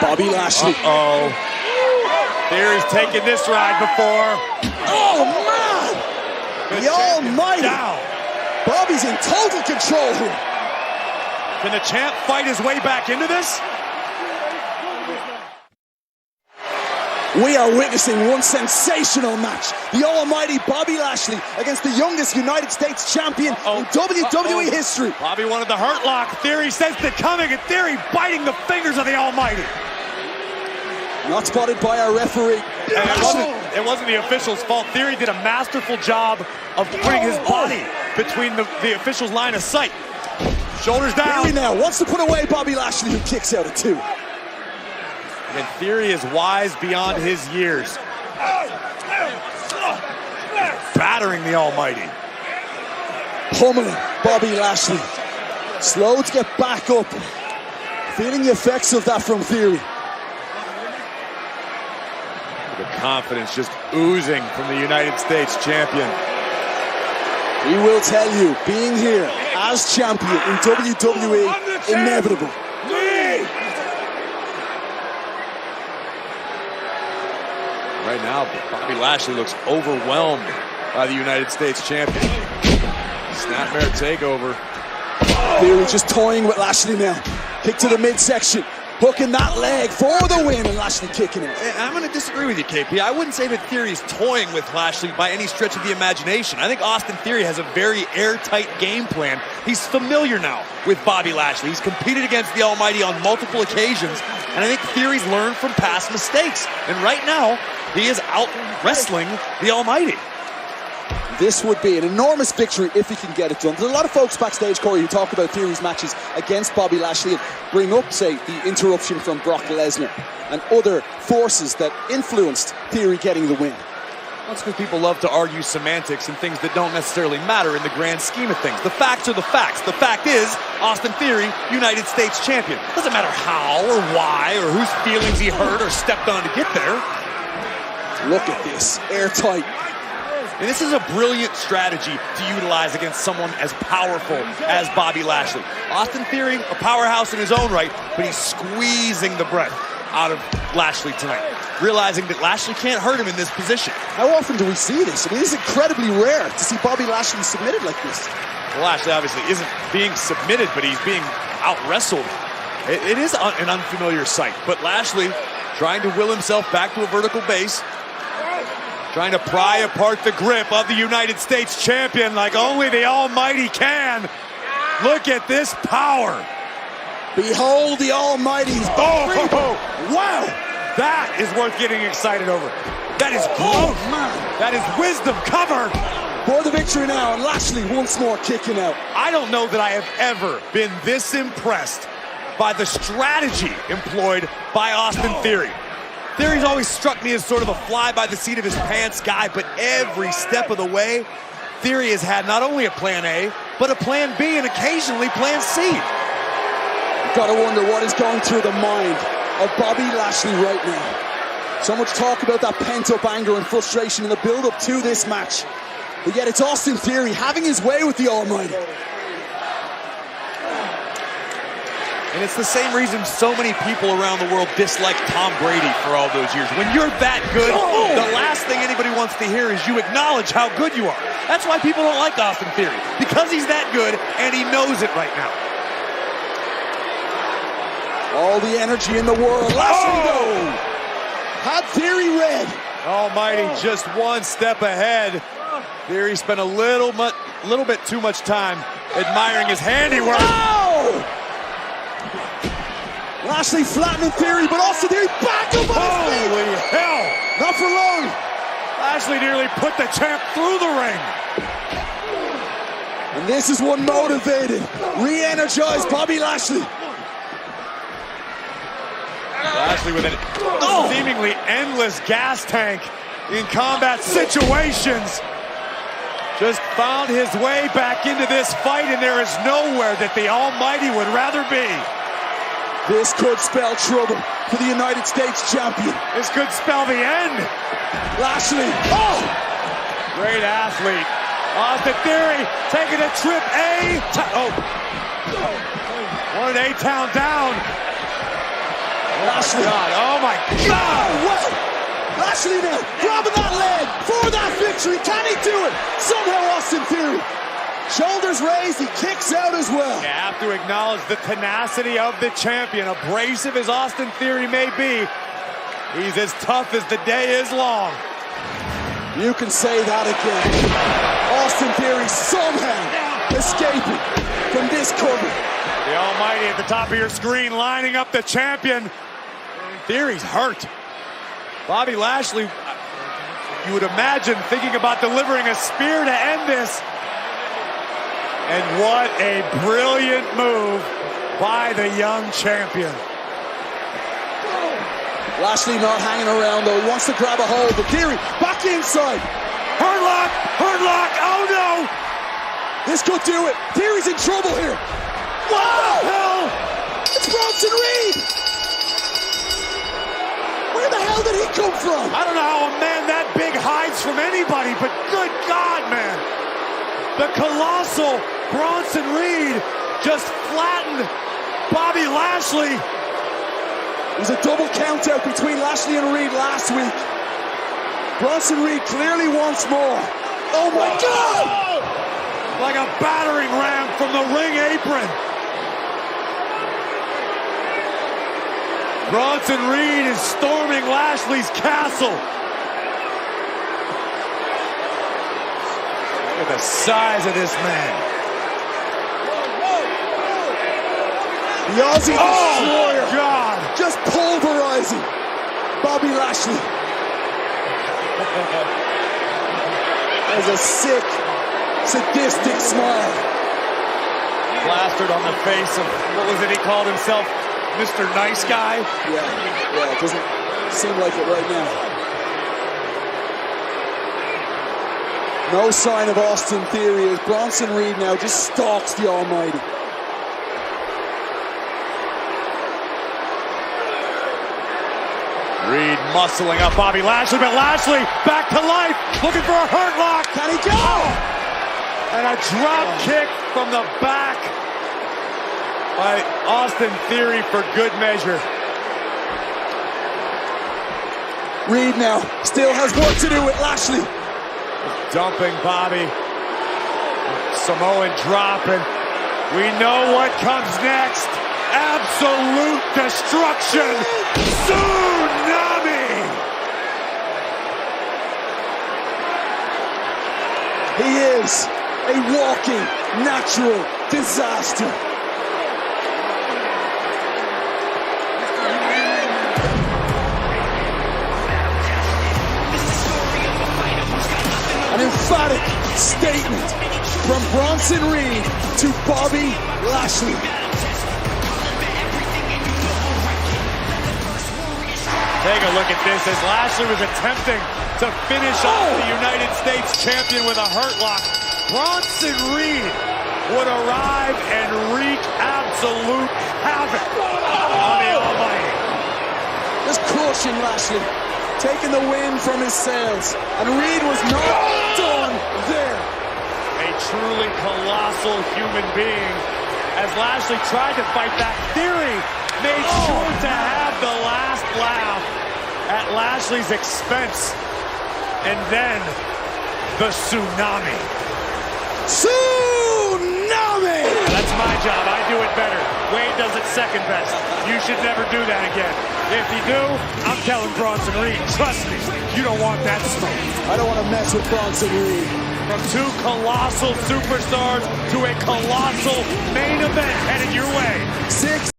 Bobby Lashley. Uh-oh. Theory's taken this ride before. Oh, man! The Almighty. Down. Bobby's in total control here. Can the champ fight his way back into this? We are witnessing one sensational match. The almighty Bobby Lashley against the youngest United States champion in WWE history. Bobby wanted the hurt lock. Theory sensed it coming, and Theory biting the fingers of the almighty. Not spotted by our referee. And it wasn't the official's fault. Theory did a masterful job of putting his body between the official's line of sight. Shoulders down. Theory now wants to put away Bobby Lashley, who kicks out at 2. And Theory is wise beyond his years. Battering the almighty. Pummeling Bobby Lashley. Slow to get back up. Feeling the effects of that from Theory. The confidence just oozing from the United States champion. He will tell you, being here as champion in WWE, inevitable. Right now, Bobby Lashley looks overwhelmed by the United States champion. Snapmare takeover. Theory just toying with Lashley now. Kick to the midsection. Hooking that leg for the win, and Lashley kicking it. I'm going to disagree with you, KP. I wouldn't say that Theory's toying with Lashley by any stretch of the imagination. I think Austin Theory has a very airtight game plan. He's familiar now with Bobby Lashley. He's competed against the Almighty on multiple occasions, and I think Theory's learned from past mistakes. And right now, he is out wrestling the Almighty. This would be an enormous victory if he can get it done. There's a lot of folks backstage, Corey, who talk about Theory's matches against Bobby Lashley and bring up, say, the interruption from Brock Lesnar and other forces that influenced Theory getting the win. That's because people love to argue semantics and things that don't necessarily matter in the grand scheme of things. The facts are the facts. The fact is, Austin Theory, United States champion. Doesn't matter how or why or whose feelings he hurt or stepped on to get there. Look at this, airtight. And this is a brilliant strategy to utilize against someone as powerful as Bobby Lashley. Austin Theory, a powerhouse in his own right, but he's squeezing the breath out of Lashley tonight, realizing that Lashley can't hurt him in this position. How often do we see this? I mean, this is incredibly rare to see Bobby Lashley submitted like this. Well, Lashley obviously isn't being submitted, but he's being out-wrestled. It is an unfamiliar sight, but Lashley trying to will himself back to a vertical base, trying to pry apart the grip of the United States champion like only the Almighty can. Look at this power. Behold the Almighty's Wow! That is worth getting excited over. That is growth. That is wisdom. Cover. For the victory now, and Lashley once more kicking out. I don't know that I have ever been this impressed by the strategy employed by Austin Theory. Theory's always struck me as sort of a fly-by-the-seat-of-his-pants guy, but every step of the way, Theory has had not only a plan A, but a plan B and occasionally plan C. You've got to wonder what is going through the mind of Bobby Lashley right now. So much talk about that pent-up anger and frustration in the build-up to this match. But yet it's Austin Theory having his way with the Almighty. And it's the same reason so many people around the world dislike Tom Brady for all those years. When you're that good, the last thing anybody wants to hear is you acknowledge how good you are. That's why people don't like Austin Theory, because he's that good and he knows it right now. All the energy in the world. Lashley though had Theory red. Almighty just one step ahead. Theory spent a little bit too much time admiring his handiwork. Lashley flattening Theory, but also Theory back up on his feet. Holy hell! Not for long. Lashley nearly put the champ through the ring. And this is what motivated, re-energized Bobby Lashley. Lashley with an seemingly endless gas tank in combat situations. Just found his way back into this fight, and there is nowhere that the Almighty would rather be. This could spell trouble for the United States champion. This could spell the end. Lashley, great athlete. Austin Theory taking a trip wanted A-Town down. Lashley. Oh my No God. way! Lashley now, grabbing that leg for that victory. Can he do it? Somehow Austin Theory. Shoulders raised, he kicks out as well. You have to acknowledge the tenacity of the champion. Abrasive as Austin Theory may be, he's as tough as the day is long. You can say that again. Austin Theory somehow escaping from this cover. The Almighty at the top of your screen lining up the champion. Theory's hurt. Bobby Lashley, you would imagine, thinking about delivering a spear to end this. And what a brilliant move by the young champion. Lashley not hanging around though. He wants to grab a hold, but Theory back inside. Hurt lock! Hurt lock! Oh no! This could do it. Theory's in trouble here. Wow! Hell! It's Bronson Reed! Where the hell did he come from? I don't know how a man that big hides from anybody, but good God, man. The colossal Bronson Reed just flattened Bobby Lashley. It was a double count out between Lashley and Reed last week. Bronson Reed clearly wants more. Oh my God! Like a battering ram from the ring apron. Bronson Reed is storming Lashley's castle. Look at the size of this man. The Aussie Destroyer God! just pulverizing Bobby Lashley. There's a sick, sadistic smile. Plastered on the face of, what was it he called himself? Mr. Nice Guy? Yeah, it doesn't seem like it right now. No sign of Austin Theory as Bronson Reed now just stalks the Almighty. Reed muscling up Bobby Lashley, but Lashley back to life, looking for a hurt lock. Can he go? And a drop kick from the back by Austin Theory for good measure. Reed now still has work to do with Lashley. Dumping Bobby. Samoan dropping. We know what comes next. Absolute destruction. Tsunami. He is a walking natural disaster. An emphatic statement from Bronson Reed to Bobby Lashley. Take a look at this as Lashley was attempting to finish off the United States champion with a hurt lock. Bronson Reed would arrive and wreak absolute havoc on the Almighty. Just crushing Lashley, taking the wind from his sails, and Reed was not done there. A truly colossal human being. As Lashley tried to fight back, Theory made sure to have the last laugh at Lashley's expense. And then the tsunami. Tsunami! That's my job. I do it better. Wade does it second best. You should never do that again. If you do, I'm telling Bronson Reed. Trust me, you don't want that smoke. I don't want to mess with Bronson Reed. From two colossal superstars to a colossal main event headed your way. 6